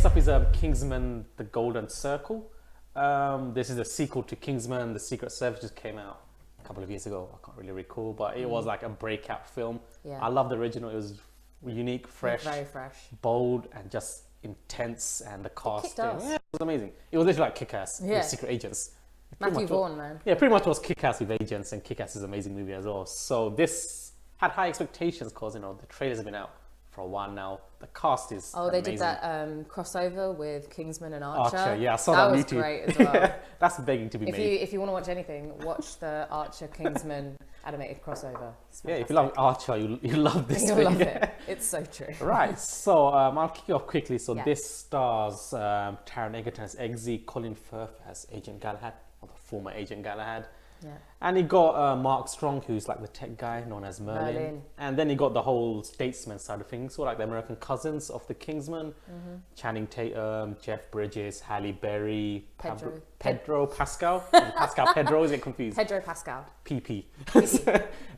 next up is Kingsman: The Golden Circle. This is a sequel to Kingsman: The Secret Service, just came out a couple of years ago. I can't really recall, but it was like a breakout film. Yeah. I love the original. It was unique, fresh, Very fresh, bold, and just intense. And the cast, kicked ass. yeah, it was amazing. It was literally like Kick-Ass Yeah. with secret agents. Matthew Vaughn, man. Yeah, pretty much was Kick-Ass with agents, and Kick-Ass is an amazing movie as well. So this had high expectations because, you know, the trailers have been out for a while now. The cast is Oh, they amazing. did that crossover with Kingsman and Archer. Archer, yeah, I saw that on was YouTube. great as well. That's begging to be If made. you want to watch anything, watch the Archer Kingsman animated crossover. It's Yeah, if you love Archer, you love this You'll thing. love it. It's so true. Right, so I'll kick you off quickly. So Yeah. this stars Taron Egerton as Eggsy, Colin Firth as Agent Galahad, or the former Agent Galahad. Yeah. And he got Mark Strong, who's like the tech guy, known as Merlin. Merlin. And then he got the whole statesman side of things, so like the American cousins of the Kingsman. Mm-hmm. Channing Tatum, Jeff Bridges, Halle Berry, Pedro. Pascal. Pedro, is it confused? Pedro Pascal. PP.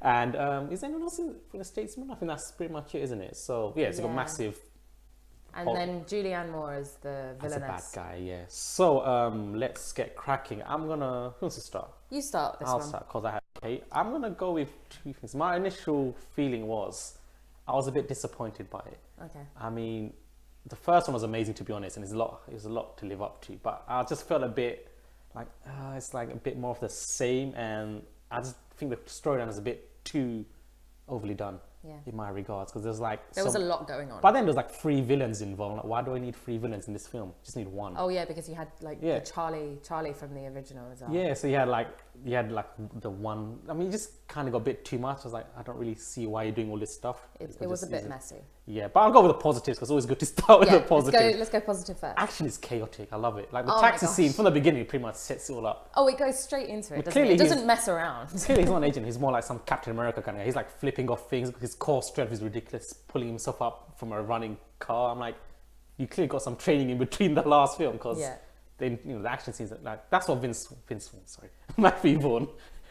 And is anyone else from the statesman? I think that's pretty much it, isn't it? So yeah, it's got Yeah. massive. And then Julianne Moore as the As a bad villainess. guy, yeah. So let's get cracking. Who wants to start? You start this I'll one. start because I have Kate. I'm gonna go with two things. My initial feeling was I was a bit disappointed by it. Okay. I mean, the first one was amazing, to be honest, and it was a lot to live up to. But I just felt a bit like it's like a bit more of the same, and I just think the storyline is a bit too overly done. Yeah. In my regards, because there's like There was a lot going on. But then there's like 3 villains involved. Like, why do I need 3 villains in this film? Just need one. Oh yeah, because you had like Yeah. the Charlie from the original as well. Yeah, so you had like the one. I mean, you just kind of got a bit too much. I was like, I don't really see why you're doing all this stuff. It was a bit messy. Yeah, but I'll go with the positives because it's always good to start with Yeah, the positives. let's go positive first. Action is chaotic. I love it. Like the Oh my taxi gosh. scene from the beginning pretty much sets it all up. Oh, it goes straight into it, But doesn't clearly it? It doesn't mess around. Clearly, he's not an agent. He's more like some Captain America kind of guy. He's like flipping off things. His core strength is ridiculous, pulling himself up from a running car. I'm like, you clearly got some training in between the last film because Yeah. then the action scenes like that's what Vince Vaughn, sorry, Matthew Vaughn.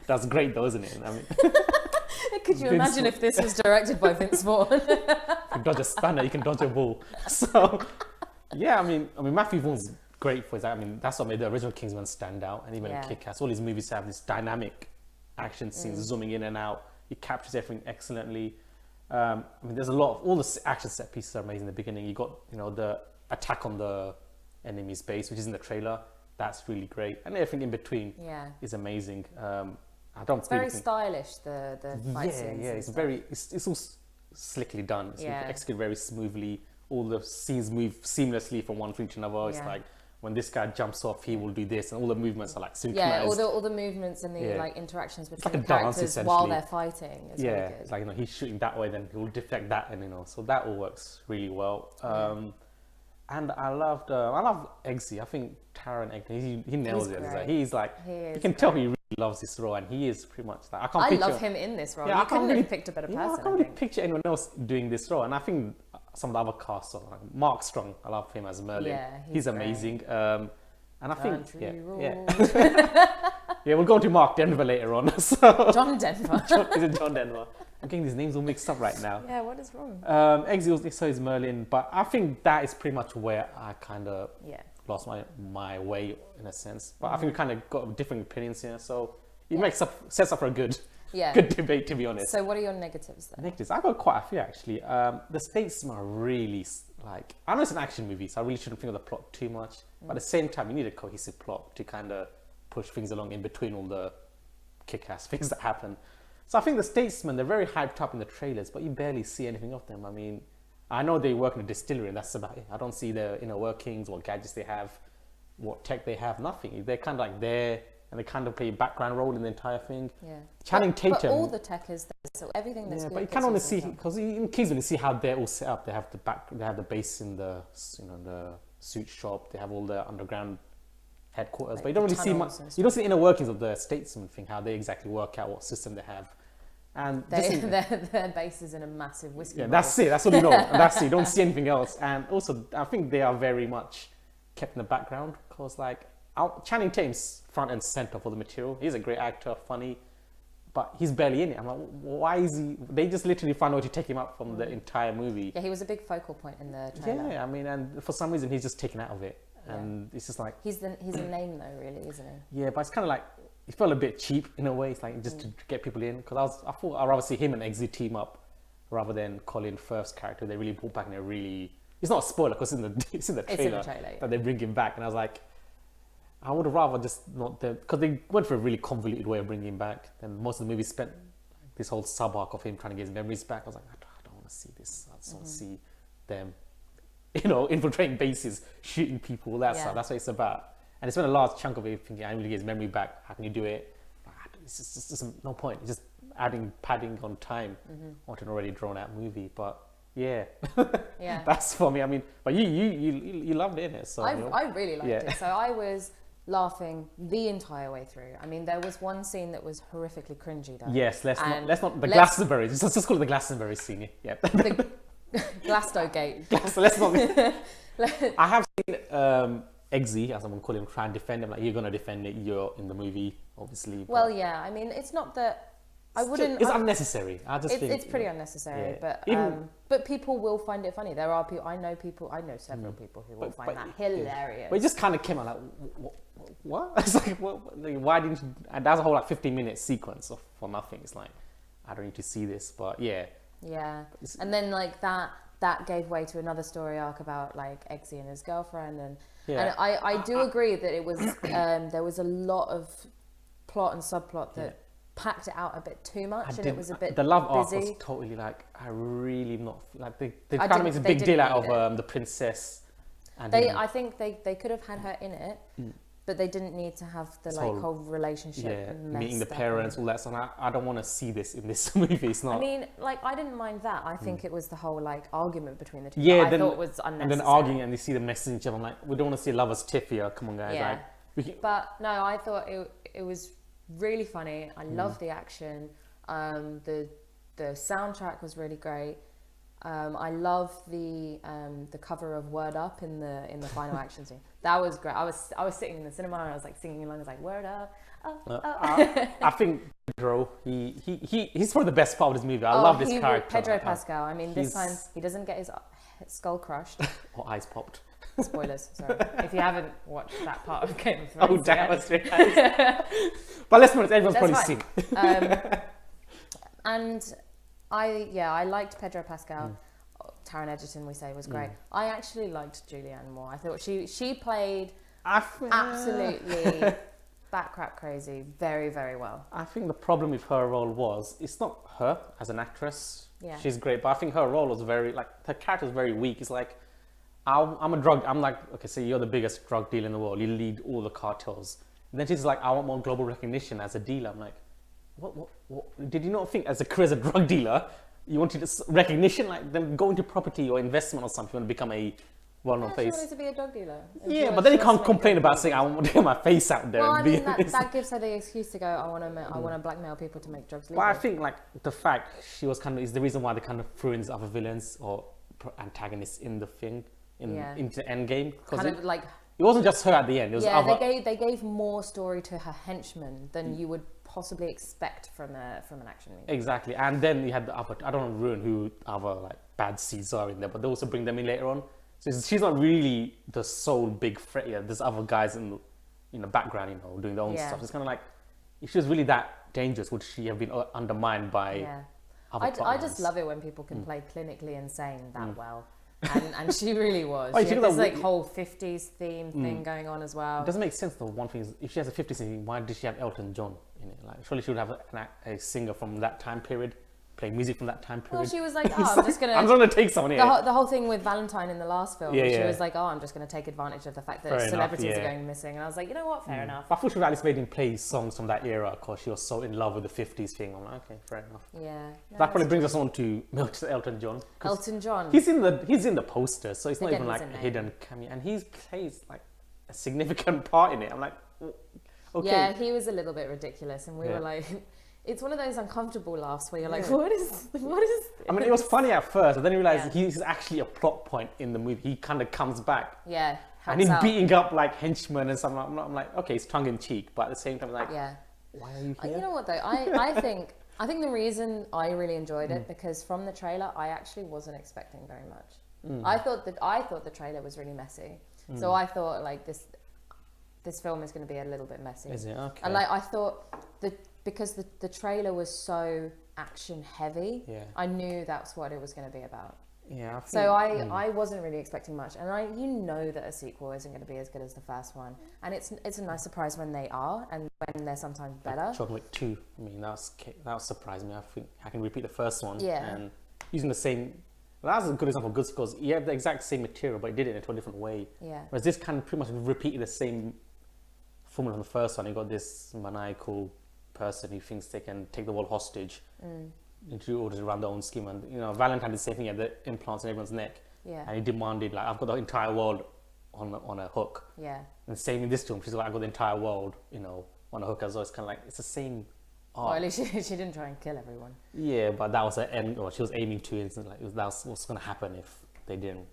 That's great though, isn't it? I mean, Could you Vince imagine if this was directed by Vince Vaughn? you can dodge a spanner, you can dodge a ball. So yeah, I mean Matthew Vaughn's great for his. I mean, that's what made the original Kingsman stand out, and even Yeah. Kick-Ass. All his movies have this dynamic action scenes, zooming in and out. He captures everything excellently. I mean, there's a lot of all the action set pieces are amazing. In the beginning, you got the attack on the enemy's base, which is in the trailer. That's really great, and everything in between Yeah. is amazing. I don't It's very really think, stylish, the fight scenes. yeah. and It's stuff. very it's all slickly done. It's Yeah. executed very smoothly. All the scenes move seamlessly from one thing to another. It's Yeah. like when this guy jumps off, he will do this, and all the movements are like synchronized. Yeah, all the movements and the Yeah. like interactions like between a the dance, characters while essentially. they're fighting. Is Yeah, really good. it's like he's shooting that way, then he'll deflect that, and so that all works really well. And I love Eggsy. I think Taron Egerton, he nails He's it. great. He's like He you is can tell he really loves this role, and he is pretty much like I love him in this role. Yeah, I you can't couldn't really- have picked a better Yeah, person. I can't really picture anyone else doing this role, and I think some of the other casts, like Mark Strong, I love him as Merlin. Yeah, he's he's great. amazing. And I think, Country yeah, yeah, we'll go to Mark Denver later on. So John Denver. is it John Denver? I'm getting these names all mixed up right now. Yeah, what is wrong? Eggsy so is Merlin, but I think that is pretty much where I kind of Yeah. lost my way in a sense. But I think we kind of got different opinions here, so it sets up for a good Yeah. good debate, to be honest. So what are your negatives then? Negatives. I got quite a few actually. The statesmen are really like. I know it's an action movie, so I really shouldn't think of the plot too much. But at the same time, you need a cohesive plot to kind of push things along in between all the kick-ass things that happen. So I think the statesmen, they're very hyped up in the trailers, but you barely see anything of them. I mean, I know they work in a distillery, and that's about it. I don't see their inner workings, what gadgets they have, what tech they have, nothing. They're kind of like there, and they kind of play a background role in the entire thing. Yeah. Channing Tatum. But all the tech is there, so everything that's Yeah, good but you gets kind of want to used see as well. because in Kingsman you see how they're all set up. They have the base in the the suit shop. They have all the underground headquarters, Like but you don't the really see much. tunnels and You don't see the inner workings of the statesman thing, how they exactly work out, what system they have, and Their base is in a massive whiskey yeah, bottle. that's it. That's what you know. And that's it. You don't see anything else. And also, I think they are very much kept in the background because, like, Channing Tatum's front and center for the material. He's a great actor, funny, but he's barely in it. I'm like, why is he? They just literally found a way to take him out from the entire movie. Yeah, he was a big focal point in the trailer. Yeah, I mean, and for some reason he's just taken out of it, and it's just like he's a name though, really, isn't he? Yeah, but it's kind of like it felt a bit cheap in a way. It's like just to get people in, because I thought I'd rather see him and Eggsy team up rather than Colin Firth's character. They really brought back in a really. It's not a spoiler because it's in the trailer that they bring him back, and I was like, I would have rather just not them, because they went for a really convoluted way of bringing him back. And most of the movie spent this whole sub arc of him trying to get his memories back. I was like, I don't want to see this. I just want to see them, infiltrating bases, shooting people, all that stuff. That's what it's about. And they spent a large chunk of it thinking, I need to get his memory back. How can you do it? It's just no point. It's just padding on time onto an already drawn out movie. But yeah, that's for me. I mean, but you loved it, innit? So I really liked it. So I was laughing the entire way through. I mean, there was one scene that was horrifically cringy though. Yes, let's not the Glastonbury. Let's just call it the Glastonbury scene. Yeah. The Glastogate. Let's not. I have seen Eggsy, as I'm gonna call him, try and defend him. Like, you're gonna defend it. You're in the movie, obviously. Well, yeah. I mean, it's not that. I wouldn't. It's unnecessary. I just think it's pretty unnecessary, yeah. but people will find it funny. There are people. I know several people who will find that hilarious. But it just kind of came out like, what? It's like, why didn't you? And that's a whole like 15-minute sequence for nothing. It's like, I don't need to see this, but yeah. Yeah, and then like that gave way to another story arc about like Eggsy and his girlfriend, and I do agree that it was there was a lot of plot and subplot that. Packed it out a bit too much, and it was a bit the love arc busy. was totally like, I really not like they kind of makes a big deal out of the princess, and I think they could have had her in it, but they didn't need to have the whole relationship meeting the parents, all that stuff. I don't want to see this in this movie. It's not. I mean, like, I didn't mind that. I think it was the whole like argument between the two. Yeah, I thought was unnecessary. And then arguing, and they see the messaging each other. I'm like, we don't want to see lovers tiff here. Come on, guys. Yeah. Like, but no, I thought it was really funny. I loved the action. The soundtrack was really great. I love the cover of Word Up in the final action scene. That was great. I was sitting in the cinema and I was like singing along. I was like, Word Up. I think Pedro, he's probably the best part of this movie. I love this character. Pedro Pascal. I mean, this time he doesn't get his skull crushed or eyes popped. Spoilers, sorry. If you haven't watched that part of Game of Thrones. Oh, damn, that's very nice. But let's be honest, everyone's probably seen it. And I liked Pedro Pascal. Taron Egerton, we say, was great. I actually liked Julianne more. I thought she played absolutely bat-crap crazy very, very well. I think the problem with her role was, it's not her as an actress. Yeah. She's great, but I think her role was very, like, her character was very weak. It's like, I'm like, okay, so you're the biggest drug dealer in the world. You lead all the cartels. And then she's like, I want more global recognition as a dealer. I'm like, what? Did you not think as a career as a drug dealer, you wanted recognition? Like, then go into property or investment or something and become a well-known face. She wanted to be a drug dealer. Yeah, but then you can't complain about saying, I want to get my face out there. Well, and I mean, that gives her the excuse to go, I want to blackmail people to make drugs legal. But I think, like, the fact she was is the reason why they kind of threw in these other villains or antagonists in the thing. Into Endgame, because it wasn't just her at the end. It was other. They gave more story to her henchmen than you would possibly expect from an action movie. Exactly, and then you had the other. I don't want to ruin who other like bad seeds are in there, but they also bring them in later on. So she's not really the sole big threat. Yeah, there's other guys in the background, doing their own stuff. It's kind of like, if she was really that dangerous, would she have been undermined by? I just love it when people can play clinically insane that well. And she really was. She had this whole 50s theme thing going on as well. It doesn't make sense though. One thing is, if she has a 50s theme, why did she have Elton John in it? Like, surely she would have a singer from that time period, playing music from that time period. Well, she was like, I'm just gonna take someone here. The whole thing with Valentine in the last film, she was like, I'm just gonna take advantage of the fact that celebrities are going missing. And I was like, you know what, fair enough. I thought she would at least made him play songs from that era because she was so in love with the 50s thing. I'm like, okay, fair enough. Yeah. No, that probably brings us on to Elton John. Elton John. He's in the poster, so it's not even like a hidden cameo, and he plays like a significant part in it. I'm like, okay. Yeah, he was a little bit ridiculous, and we were like. It's one of those uncomfortable laughs where you're like, what is this? I mean, it was funny at first, but then you realise he's actually a plot point in the movie. He kind of comes back. Yeah. And he's beating up like henchmen and something. I'm like, okay, it's tongue in cheek, but at the same time, like, Why are you here? You know what though? I think the reason I really enjoyed it because from the trailer I actually wasn't expecting very much. I thought the trailer was really messy, so I thought like this film is going to be a little bit messy. Is it? Okay. And like I thought because the trailer was so action heavy, I knew that's what it was going to be about. Yeah. I think, So I wasn't really expecting much, and you know that a sequel isn't going to be as good as the first one, and it's a nice surprise when they are, and when they're sometimes better. John Wick 2. I mean, that surprised me. I think I can repeat the first one. Yeah. And using the same. Well, that was a good example of good because you have the exact same material, but it did it in a different way. Yeah. Whereas this kind of pretty much repeated the same formula from the first one. You got this maniacal person who thinks they can take the world hostage. To orders around their own scheme, and Valentine did the same thing. He had the implants in everyone's neck, and he demanded like, I've got the entire world on a hook. Yeah. And same in this film, she's like, I've got the entire world, on a hook as well. It's kind of like it's the same art. Well, at least she didn't try and kill everyone. Yeah, but that was the end, or she was aiming to it. Like that was what's going to happen if they didn't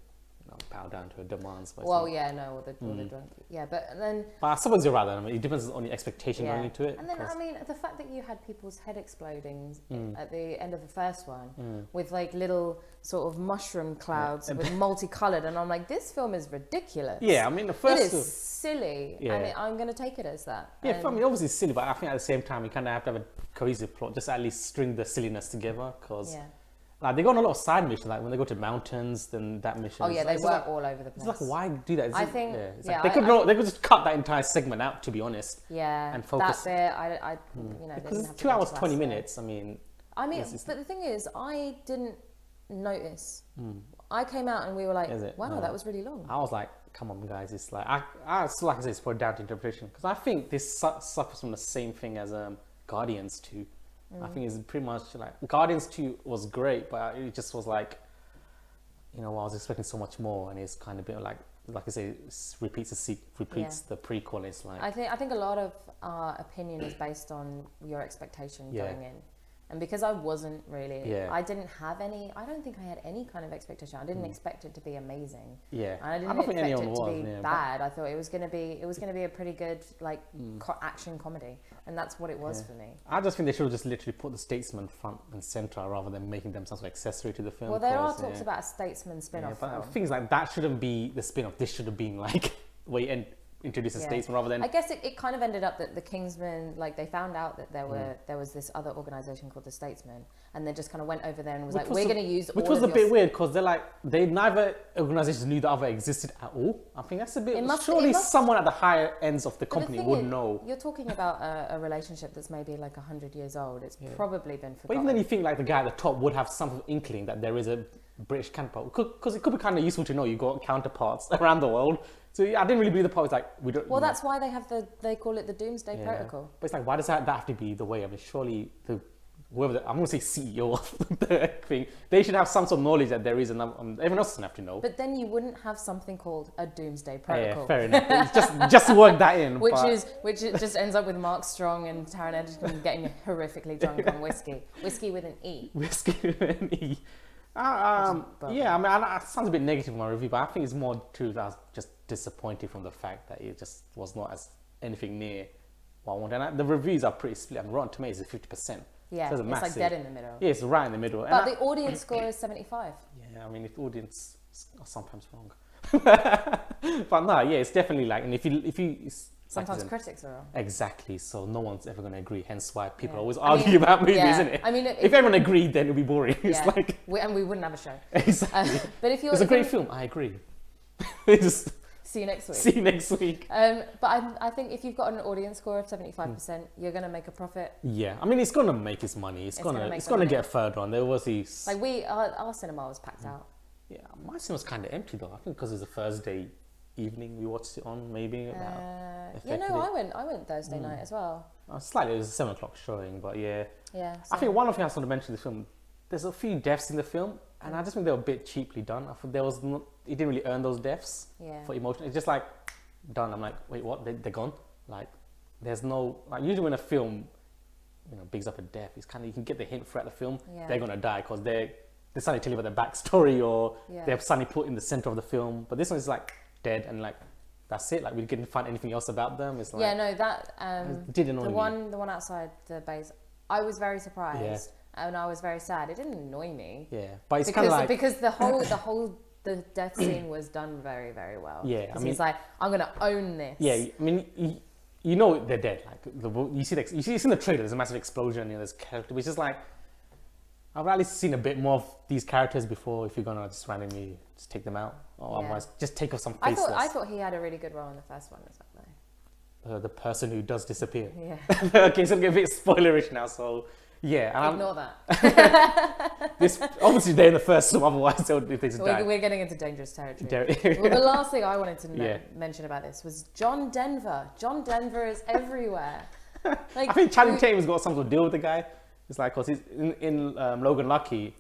bow down to her demands. Basically. Well, yeah, no, or the drunk. Yeah, but then. But I suppose you're right. I mean, it depends on your expectation going into it. And then I mean, the fact that you had people's head exploding at the end of the first one with like little sort of mushroom clouds with multicolored, and I'm like, this film is ridiculous. Yeah, I mean, the first it is silly, and I'm going to take it as that. Yeah, I mean, obviously it's silly, but I think at the same time you kind of have to have a cohesive plot, just at least string the silliness together, because. Yeah. Like they go on a lot of side missions, like when they go to mountains, then that mission. Oh yeah, they were all over the place. It's like, why do that? I think they could just cut that entire segment out, to be honest. Yeah, and focus. That bit, because it's 2 hours 20 minutes. I mean, but the thing is, I didn't notice. I came out and we were like, wow, that was really long. I was like, come on, guys, it's like I still like I say, it's for down to interpretation, because I think this suffers from the same thing as Guardians 2. I think it's pretty much like Guardians 2 was great, but it just was like, I was expecting so much more, and it's kind of been like I say, repeats the prequel. It's like I think a lot of our opinion is based on your expectation going in. And because I wasn't really, I didn't have any, I don't think I had any kind of expectation. I didn't expect it to be amazing. Yeah. And I didn't expect it to be bad. I thought it was going to be a pretty good, like, action comedy. And that's what it was for me. I just think they should have just literally put the Statesman front and center rather than making them some sort of accessory to the film. Well, there are talks about a Statesman spin-off but film. things like that shouldn't be the spin-off. This should have been like, where you introduce a statesman rather than. I guess it kind of ended up that the Kingsman, like they found out that there was this other organization called the Statesman, and they just kind of went over there and was like, we're going to use. Which was a bit weird because they neither organizations knew the other existed at all. I think that's a bit. Surely someone at the higher ends of the company would know. You're talking about a relationship that's maybe like 100 years old. It's probably been forgotten. But even then, you think like the guy at the top would have some inkling that there is a British counterpart, because it could be kind of useful to know you've got counterparts around the world. So I didn't really believe the part was like we don't. Well, that's why they call it the Doomsday Protocol. But it's like, why does that have to be the way? I mean, surely I'm going to say CEO of the thing, they should have some sort of knowledge that there is, and everyone else doesn't have to know. But then you wouldn't have something called a Doomsday Protocol. Yeah, fair enough. It's just work that in. Which just ends up with Mark Strong and Taron Egerton getting horrifically drunk on whiskey with an E. Whiskey with an E. Yeah, I mean, it sounds a bit negative in my review, but I think it's more true that I was just disappointed from the fact that it just was not as anything near what I wanted. And the reviews are pretty split. I mean, Rotten Tomatoes is 50%. Yeah, so it's like dead in the middle. Yeah, it's right in the middle. But the audience score is 75. Yeah, I mean, if audience are sometimes wrong. But no, yeah, it's definitely like, and if you sometimes critics are wrong. Exactly, so no one's ever going to agree. Hence why people always argue about movies, isn't it? I mean, if everyone agreed, then it'd be boring. It's like and we wouldn't have a show. Exactly. But if it's a great film, I agree. See you next week. See you next week. But I think if you've got an audience score of 75%, you're going to make a profit. Yeah, I mean, it's going to make its money. It's going to get further on. There was these like our cinema was packed out. Yeah, my cinema was kind of empty though. I think because it was a Thursday evening we watched it on, maybe. I went Thursday night as well. Slightly, it was a 7:00 showing, but yeah. Yeah. I think one of the things I want to mention in the film, there's a few deaths in the film, and I just think they were a bit cheaply done. I thought it didn't really earn those deaths for emotion. It's just like done. I'm like, wait, what? They're gone? Like, there's no like usually when a film, bigs up a death, it's kind of you can get the hint throughout the film they're gonna die because they suddenly tell you about their backstory or they're suddenly put in the center of the film. But this one is like dead and like that's it. Like we didn't find anything else about them. It's like Yeah, no, that it did annoy me. the one outside the base, I was very surprised and I was very sad. It didn't annoy me. Yeah, but it's kind of like because the death scene was done very, very well. Yeah, I mean, he's like, I'm gonna own this. Yeah, I mean, you know they're dead. Like you see it's in the trailer. There's a massive explosion. You know, there's character, which is like I've at least seen a bit more of these characters before. If you're gonna just randomly just take them out, or otherwise just take off some faceless. I thought he had a really good role in the first one as well. The person who does disappear. Yeah. Okay, so I'm getting a bit spoilerish now. So yeah, and ignore that. this obviously they're in the first film. Otherwise, they would if they die. We're getting into dangerous territory. Well, the last thing I wanted to mention about this was John Denver. John Denver is everywhere. Like, I think Channing Tatum's got something to deal with the guy. It's like, cause he's in Logan Lucky,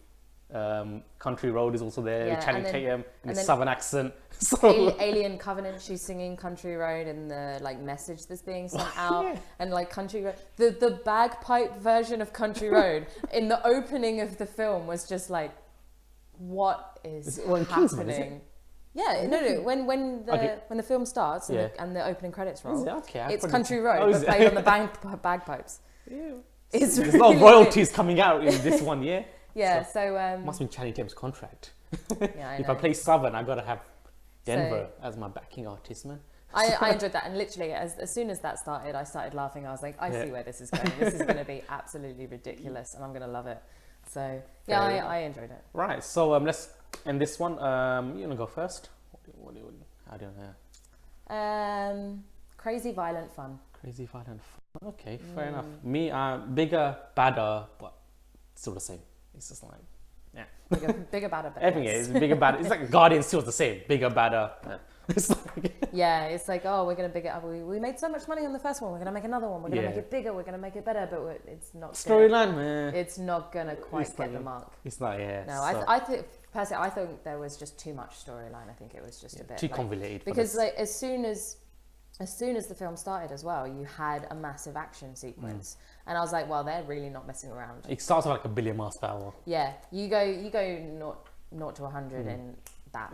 Country Road is also there. Yeah, Channing Tatum in his then southern accent. So Alien Covenant, she's singing Country Road and the like message that's being sent out, and like Country Road, the bagpipe version of Country Road in the opening of the film was just like, what is happening? Kingsman, is it? Yeah, no. When the film starts and the opening credits roll, it's Country Road, but played on the bagpipes. Yeah. There's a lot of royalties coming out in this one year. Yeah, so must be Channing Tatum's contract. Yeah, if I play Southern, I gotta have Denver as my backing artist, man. I enjoyed that, and literally as soon as that started, I started laughing. I was like, I see where this is going. This is going to be absolutely ridiculous, and I'm going to love it. So yeah, I enjoyed it. Right, so let's end this one. You wanna go first? I don't know. Crazy violent fun. Crazy violent fun. Okay, fair enough. Me, bigger, badder, but still the same. It's just like, bigger, badder. Everything is bigger, badder. It's like Guardian still the same. Bigger, badder. It's like it's like, oh, we're gonna big it up. We made so much money on the first one. We're gonna make another one. We're gonna make it bigger. We're gonna make it better. But it's not storyline, man. It's not gonna quite get the mark. It's not. Yeah. No, so. I think personally, I think there was just too much storyline. I think it was just a bit too convoluted. Because like as soon as the film started as well, you had a massive action sequence, and I was like, well, they're really not messing around. It starts with like 1 billion miles per hour. Yeah, you go 0 to 100 in that.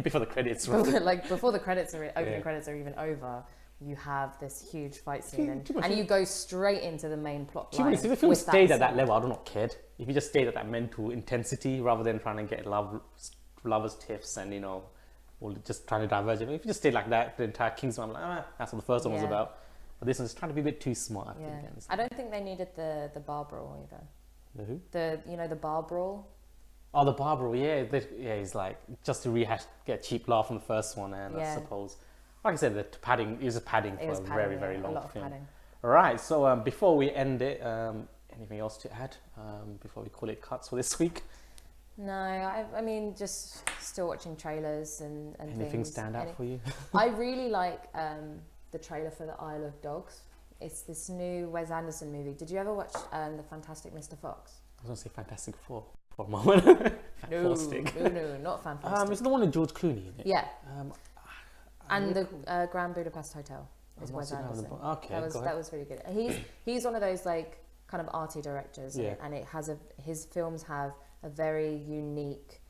Before the credits. Like before the credits are opening credits are even over, you have this huge fight scene, and you go straight into the main plot line. If the film stayed at that level, I would not cared. If you just stayed at that mental intensity rather than trying to get lovers tiffs and or just trying to diverge. If you just stayed like that, the entire Kingsman, I'm like, that's what the first one was about. But this one's trying to be a bit too smart, I think. I don't think they needed the bar brawl either. The who? The bar brawl. Oh, the bar brawl, he's like, just to get a cheap laugh from the first one, and I suppose, like I said, the padding, it was padding for a very, very long film. Alright, so before we end it, anything else to add before we call it cuts for this week? No, I mean, just still watching trailers and anything things. Stand out for you? I really like the trailer for The Isle of Dogs. It's this new Wes Anderson movie. Did you ever watch The Fantastic Mr. Fox? I was going to say Fantastic Four for a moment. No, not Fantastic. It's the one with George Clooney in it. Yeah. And the Grand Budapest Hotel is Wes Anderson. Okay, that was really good. He's one of those like kind of arty directors, and it has his films have a very unique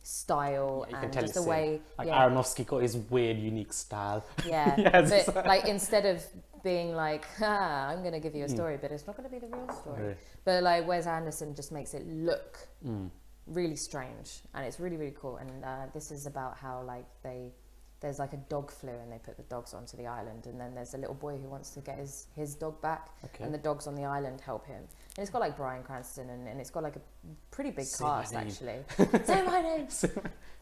style, and just the way like Aronofsky got his weird unique style. But like instead of being like, I'm going to give you a story, but it's not going to be the real story. But like Wes Anderson just makes it look really strange, and it's really, really cool. And this is about how like there's like a dog flu, and they put the dogs onto the island, and then there's a little boy who wants to get his dog back, and the dogs on the island help him. And it's got like Bryan Cranston, and it's got like a pretty big cast actually. Say my name.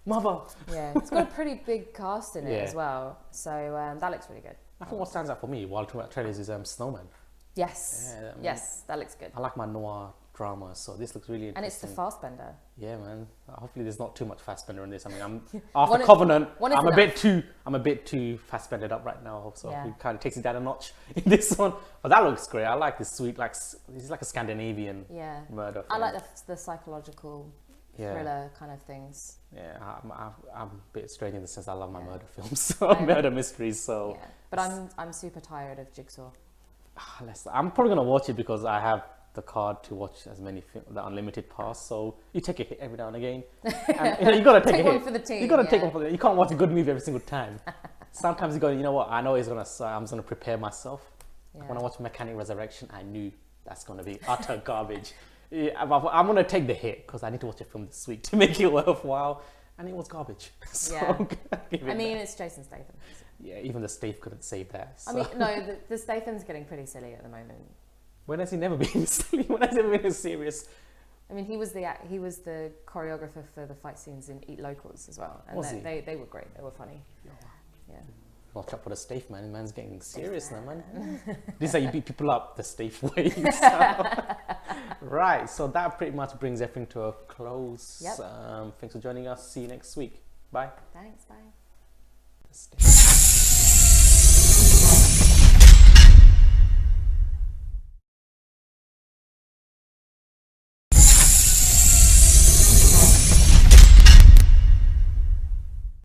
Mother. Yeah, it's got a pretty big cast in it as well. So that looks really good. I think what stands out for me while talking about trailers is Snowman. Yes. Yes, that looks good. I like my noir drama, so this looks really interesting. And it's the Fassbender. Yeah, man. Hopefully there's not too much Fassbender in this. I mean, I'm after Covenant, I'm a bit too Fassbendered up right now, so it kind of takes it down a notch in this one. But that looks great. I like this sweet, like this is like a Scandinavian murder film. I like the psychological thriller kind of things. Yeah, I'm a bit strange in the sense I love my murder films, so murder mysteries. So, but I'm super tired of Jigsaw. I'm probably gonna watch it because I have the card to watch as many the unlimited pass, so you take a hit every now and again. And, you know, you gotta take a one hit for the team. You gotta take one for the. You can't watch a good movie every single time. Sometimes you go, you know what? I know it's gonna. I'm just gonna prepare myself. Yeah. When I watched Mechanic Resurrection, I knew that's gonna be utter garbage. Yeah, I'm gonna take the hit because I need to watch a film this week to make it worthwhile, and it was garbage. So Yeah. I'm gonna give it I mean, that. it's Jason Statham. Yeah, even the Stave couldn't save that. So. I mean, no, the Statham's getting pretty silly at the moment. When has he never been silly? When has he ever been serious? I mean, he was the choreographer for the fight scenes in Eat Locals as well, and Was he? they were great. They were funny. Yeah. Watch out for the Stave, man. Man's getting serious now, man. This is how you beat people up the Stave way. Right, so that pretty much brings everything to a close. Yep. Thanks for joining us. See you next week. Bye. Thanks. Bye. The Stave.